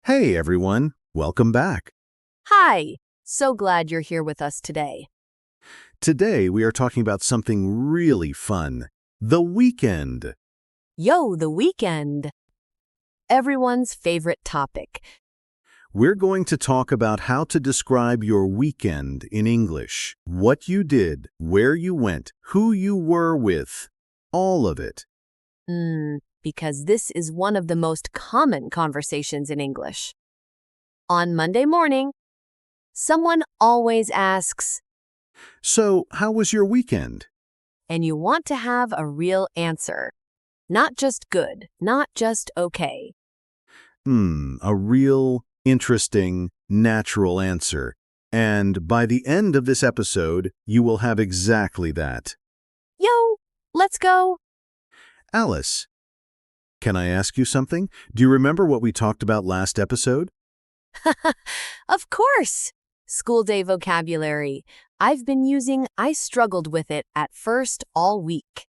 Hey everyone, welcome back. Hi, so glad you're here with us today. Today we are talking about something really fun, the weekend. Yo, the weekend. Everyone's favorite topic. We're going to talk about how to describe your weekend in English, what you did, where you went, who you were with, all of it. Because this is one of the most common conversations in English. On Monday morning, someone always asks, So, how was your weekend? and you want to have a real answer. Not just good, not just okay. A real, interesting, natural answer. And by the end of this episode, you will have exactly that. Yo, let's go. Alice, can I ask you something? Do you remember what we talked about last episode? Of course. School day vocabulary. I've been using I struggled with it at first all week.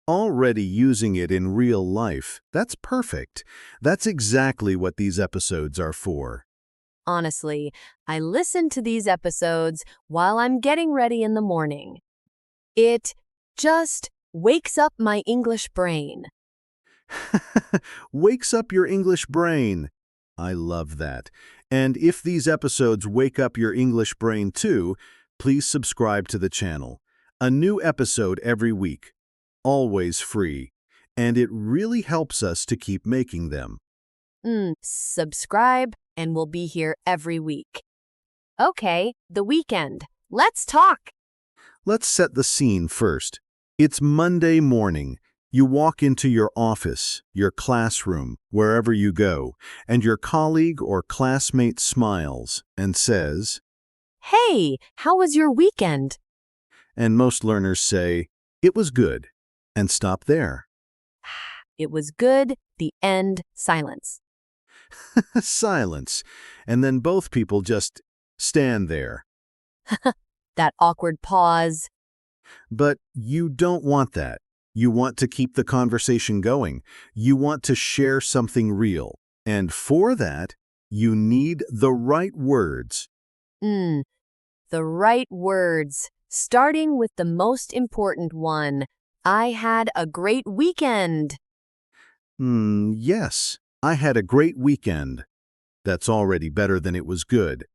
Already using it in real life. That's perfect. That's exactly what these episodes are for. Honestly, I listen to these episodes while I'm getting ready in the morning. It just wakes up my English brain. Wakes up your English brain. I love that. And if these episodes wake up your English brain too, please subscribe to the channel. A new episode every week. Always free. And it really helps us to keep making them. Subscribe and we'll be here every week. Okay, the weekend. Let's talk. Let's set the scene first. It's Monday morning. You walk into your office, your classroom, wherever you go, and your colleague or classmate smiles and says, Hey, how was your weekend? and most learners say, it was good, and stop there. It was good. The end. Silence. Silence. And then both people just stand there. That awkward pause. But you don't want that. You want to keep the conversation going. You want to share something real. And for that, you need the right words. The right words. Starting with the most important one. I had a great weekend. Yes, I had a great weekend. That's already better than it was good.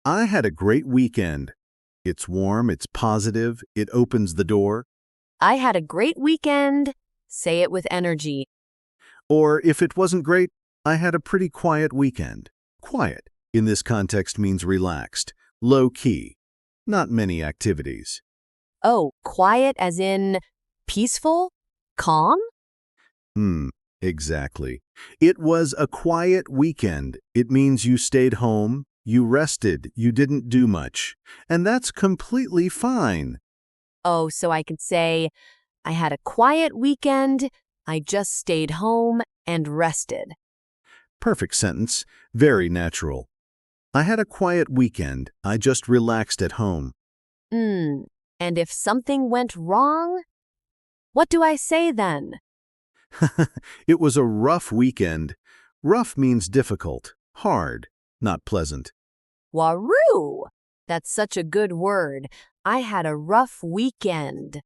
I had a great weekend. It's warm, it's positive, it opens the door. I had a great weekend. Say it with energy. Or if it wasn't great, I had a pretty quiet weekend. Quiet, in this context, means relaxed, low-key, not many activities. Oh, quiet as in peaceful? Calm? Exactly. It was a quiet weekend. It means you stayed home, you rested, you didn't do much. And that's completely fine. Oh, so I could say, I had a quiet weekend. I just stayed home and rested. Perfect sentence. Very natural. I had a quiet weekend. I just relaxed at home. And if something went wrong, what do I say then? It was a rough weekend. Rough means difficult, hard, not pleasant. Waroo! That's such a good word. I had a rough weekend.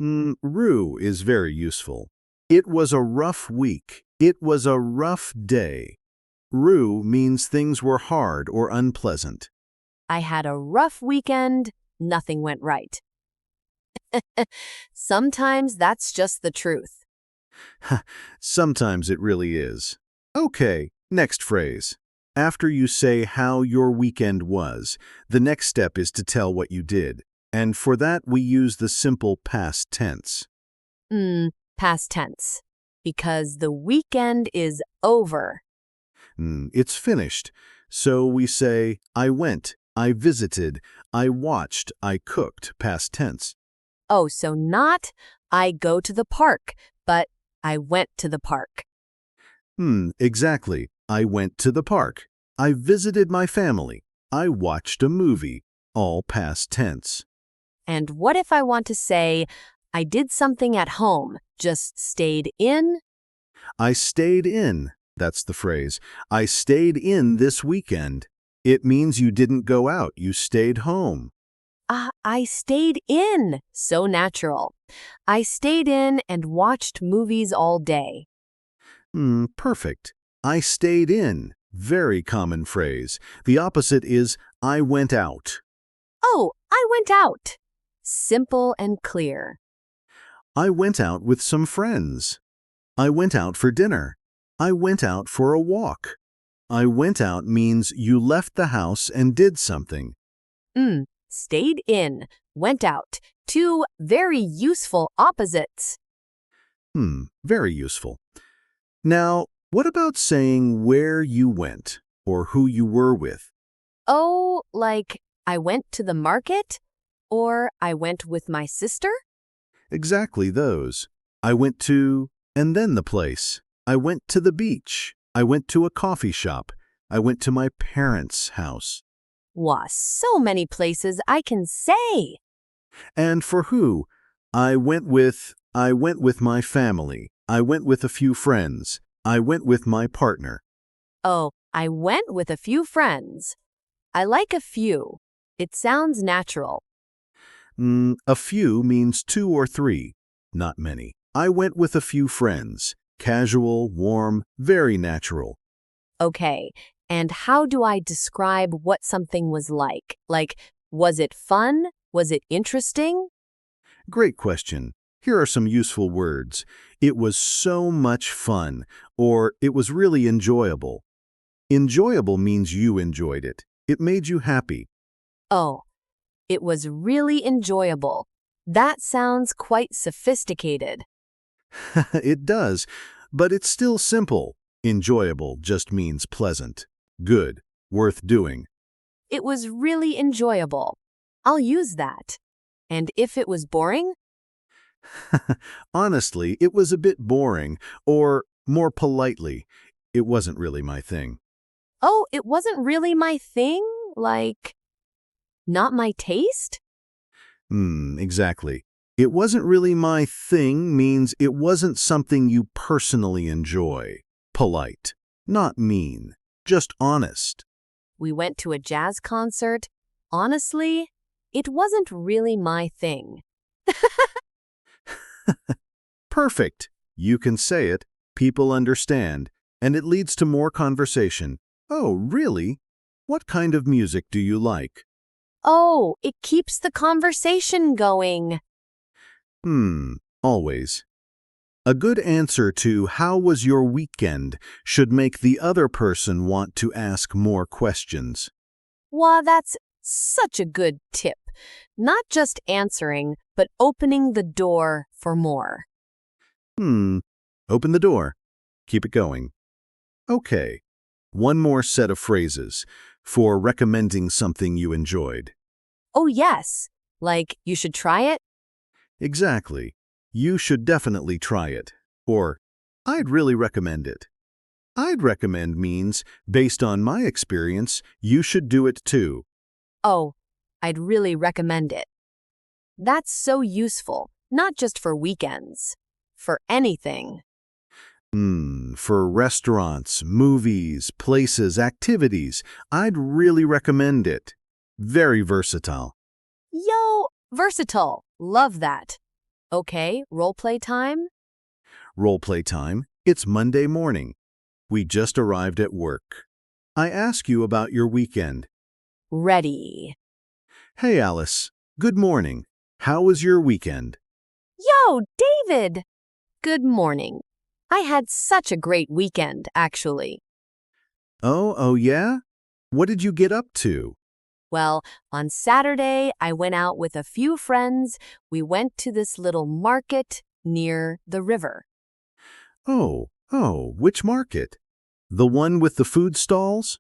Rue is very useful. It was a rough week. It was a rough day. Rue means things were hard or unpleasant. I had a rough weekend. Nothing went right. Sometimes that's just the truth. Sometimes it really is. Okay, next phrase. After you say how your weekend was, the next step is to tell what you did. And for that, we use the simple past tense. Past tense. Because the weekend is over. It's finished. So we say, I went, I visited, I watched, I cooked, past tense. Oh, so not I go to the park, but I went to the park. Exactly. I went to the park. I visited my family. I watched a movie. All past tense. And what if I want to say, I did something at home, just stayed in? I stayed in. That's the phrase. I stayed in this weekend. It means you didn't go out, you stayed home. I stayed in. So natural. I stayed in and watched movies all day. Perfect. I stayed in. Very common phrase. The opposite is I went out. Oh, I went out. Simple and clear. I went out with some friends. I went out for dinner. I went out for a walk. I went out means you left the house and did something. Stayed in, went out. Two very useful opposites. Very useful. Now, what about saying where you went or who you were with? Oh, like I went to the market? Or I went with my sister? Exactly those. I went to, and then the place. I went to the beach. I went to a coffee shop. I went to my parents' house. Wow, so many places I can say. And for who? I went with my family. I went with a few friends. I went with my partner. Oh, I went with a few friends. I like a few. It sounds natural. A few means two or three, not many. I went with a few friends. Casual, warm, very natural. Okay, and how do I describe what something was like? Like, was it fun? Was it interesting? Great question. Here are some useful words. It was so much fun, or it was really enjoyable. Enjoyable means you enjoyed it. It made you happy. Oh, it was really enjoyable. That sounds quite sophisticated. It does, but it's still simple. Enjoyable just means pleasant, good, worth doing. It was really enjoyable. I'll use that. And if it was boring? Honestly, it was a bit boring, or more politely, it wasn't really my thing. Oh, it wasn't really my thing? Like, not my taste? Exactly. It wasn't really my thing means it wasn't something you personally enjoy. Polite, not mean, just honest. We went to a jazz concert. Honestly, it wasn't really my thing. Perfect. You can say it, people understand, and it leads to more conversation. Oh, really? What kind of music do you like? Oh, it keeps the conversation going. Always. A good answer to "How was your weekend?" should make the other person want to ask more questions. Wow, that's such a good tip. Not just answering, but opening the door for more. Open the door. Keep it going. Okay. One more set of phrases for recommending something you enjoyed. Oh, yes. Like, you should try it? Exactly. You should definitely try it. Or, I'd really recommend it. I'd recommend means, based on my experience, you should do it too. Oh, I'd really recommend it. That's so useful, not just for weekends. For anything. For restaurants, movies, places, activities, I'd really recommend it. Very versatile. Yo, versatile. Love that. Okay, role play time? Role play time. It's Monday morning. We just arrived at work. I ask you about your weekend. Ready. Hey, Alice. Good morning. How was your weekend? Yo, David! Good morning. I had such a great weekend, actually. Oh, yeah? What did you get up to? Well, on Saturday, I went out with a few friends. We went to this little market near the river. Oh, which market? The one with the food stalls?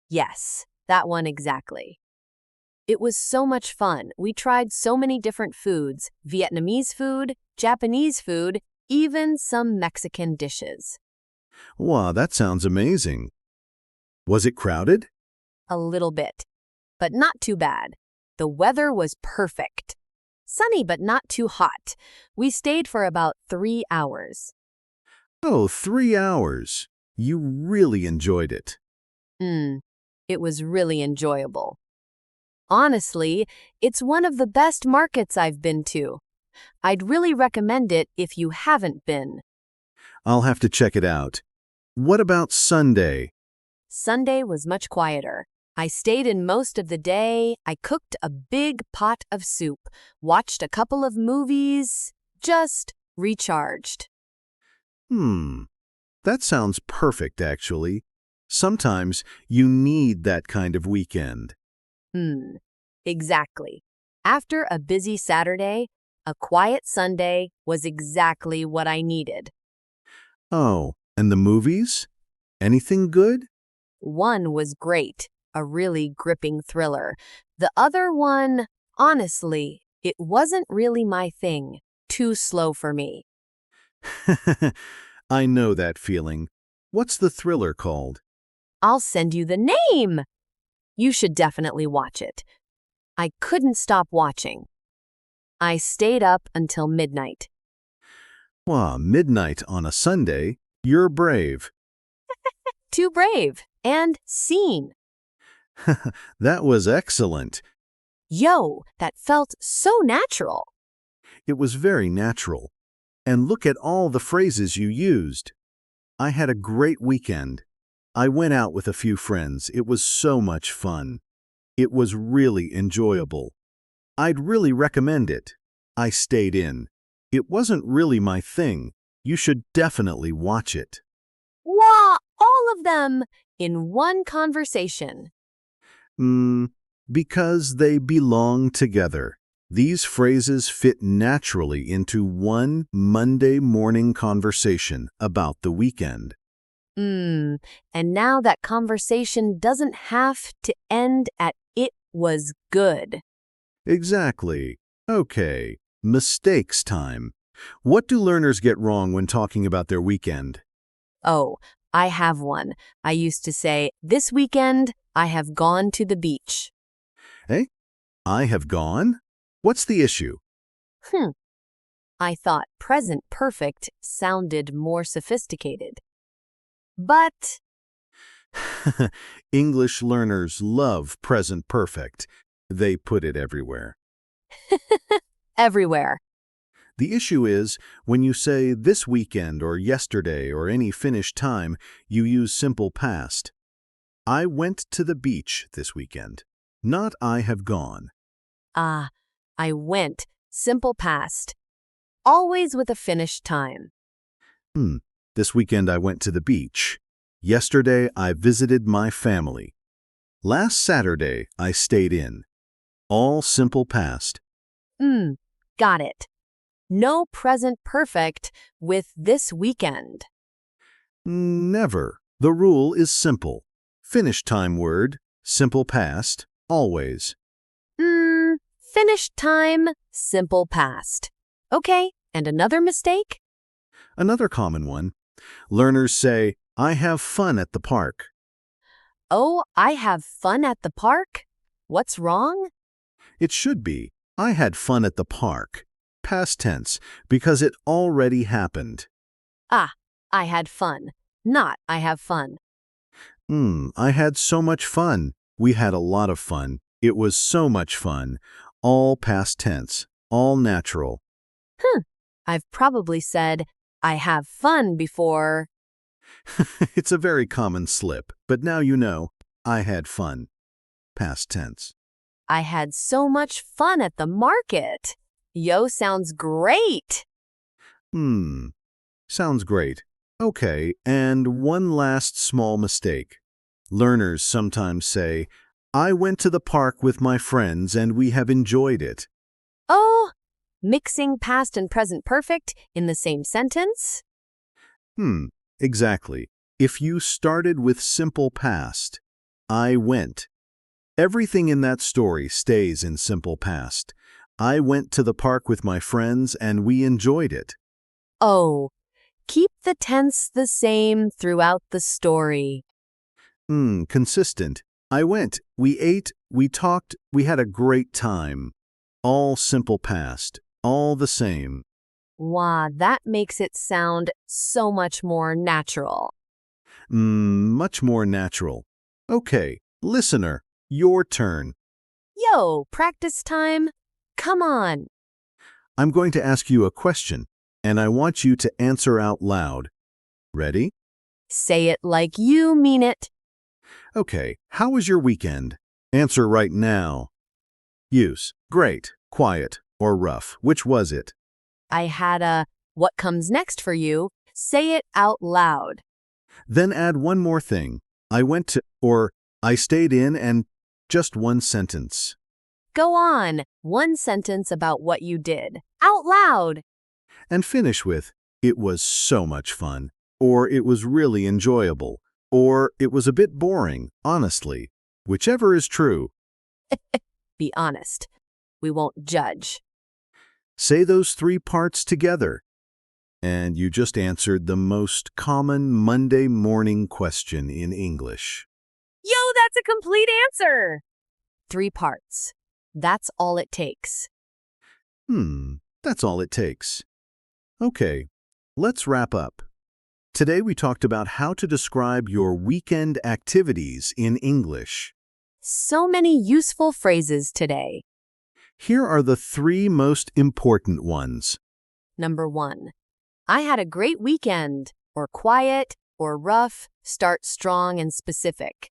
Yes, that one exactly. It was so much fun. We tried so many different foods, Vietnamese food, Japanese food, even some Mexican dishes. Wow, that sounds amazing. Was it crowded? A little bit, but not too bad. The weather was perfect. Sunny but not too hot. We stayed for about 3 hours. Oh, 3 hours. You really enjoyed it. It was really enjoyable. Honestly, it's one of the best markets I've been to. I'd really recommend it if you haven't been. I'll have to check it out. What about Sunday? Sunday was much quieter. I stayed in most of the day. I cooked a big pot of soup, watched a couple of movies, just recharged. That sounds perfect, actually. Sometimes you need that kind of weekend. Exactly. After a busy Saturday, a quiet Sunday was exactly what I needed. Oh, and the movies? Anything good? One was great, a really gripping thriller. The other one, honestly, it wasn't really my thing. Too slow for me. I know that feeling. What's the thriller called? I'll send you the name. You should definitely watch it. I couldn't stop watching. I stayed up until midnight. Wow, midnight on a Sunday? You're brave. Too brave and seen. That was excellent. Yo, that felt so natural. It was very natural. And look at all the phrases you used. I had a great weekend. I went out with a few friends. It was so much fun. It was really enjoyable. I'd really recommend it. I stayed in. It wasn't really my thing. You should definitely watch it. Wow, all of them in one conversation. Because they belong together. These phrases fit naturally into one Monday morning conversation about the weekend. And now that conversation doesn't have to end at "it was good." Exactly. Okay, mistakes time. What do learners get wrong when talking about their weekend? Oh, I have one. I used to say, "This weekend, I have gone to the beach." Eh? I have gone? What's the issue? I thought present perfect sounded more sophisticated. But English learners love present perfect. They put it everywhere. everywhere. The issue is, when you say this weekend or yesterday or any finished time, you use simple past. I went to the beach this weekend. Not I have gone. I went, simple past. Always with a finished time. This weekend I went to the beach. Yesterday I visited my family. Last Saturday I stayed in. All simple past. Got it. No present perfect with this weekend. Never. The rule is simple. Finished time word, simple past, always. Finished time, simple past. Okay, and another mistake? Another common one. Learners say, I have fun at the park. Oh, I have fun at the park? What's wrong? It should be, I had fun at the park. Past tense, because it already happened. I had fun, not I have fun. I had so much fun. We had a lot of fun. It was so much fun. All past tense, all natural. I've probably said, I have fun before. It's a very common slip, but now you know, I had fun. Past tense. I had so much fun at the market. Yo sounds great. Sounds great. Okay, and one last small mistake. Learners sometimes say, I went to the park with my friends and we have enjoyed it. Oh, mixing past and present perfect in the same sentence? Exactly. If you started with simple past, I went. Everything in that story stays in simple past. I went to the park with my friends and we enjoyed it. Oh, keep the tense the same throughout the story. Consistent. I went, we ate, we talked, we had a great time. All simple past, all the same. Wow, that makes it sound so much more natural. Much more natural. Okay, listener, your turn. Yo, practice time? Come on. I'm going to ask you a question, and I want you to answer out loud. Ready? Say it like you mean it. Okay, how was your weekend? Answer right now. Use great, quiet, or rough. Which was it? I had a what comes next for you. Say it out loud. Then add one more thing. I went to, or I stayed in, and just one sentence. Go on. One sentence about what you did. Out loud. And finish with, it was so much fun, or it was really enjoyable, or it was a bit boring, honestly. Whichever is true. Be honest. We won't judge. Say those three parts together. And you just answered the most common Monday morning question in English. Yo, that's a complete answer. 3 parts. That's all it takes. That's all it takes. Okay, let's wrap up. Today we talked about how to describe your weekend activities in English. So many useful phrases today. Here are the 3 most important ones. Number 1. I had a great weekend. Or quiet, or rough, start strong and specific.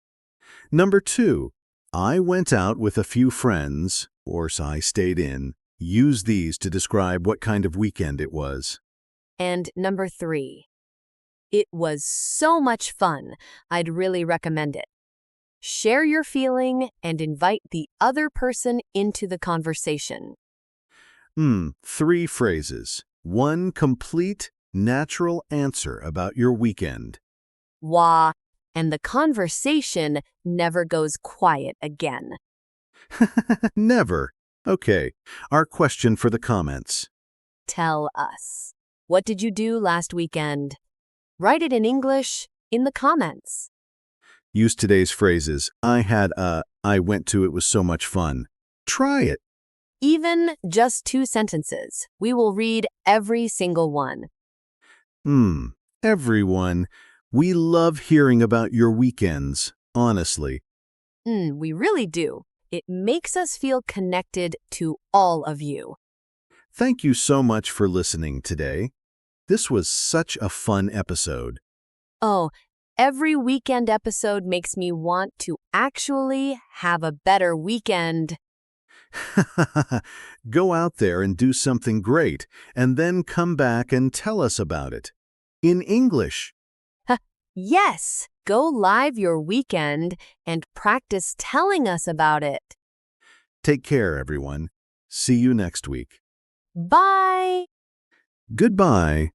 Number 2, I went out with a few friends, or I stayed in. Use these to describe what kind of weekend it was. And number 3. It was so much fun. I'd really recommend it. Share your feeling and invite the other person into the conversation. 3 phrases. 1 complete, natural answer about your weekend. Wah, and the conversation never goes quiet again. Never. Okay, our question for the comments. Tell us. What did you do last weekend? Write it in English in the comments. Use today's phrases. I went to, it was so much fun. Try it. Even just 2 sentences. We will read every single one. Everyone, we love hearing about your weekends, honestly. We really do. It makes us feel connected to all of you. Thank you so much for listening today. This was such a fun episode. Oh, every weekend episode makes me want to actually have a better weekend. Go out there and do something great, and then come back and tell us about it. In English. Yes, go live your weekend and practice telling us about it. Take care, everyone. See you next week. Bye! Goodbye.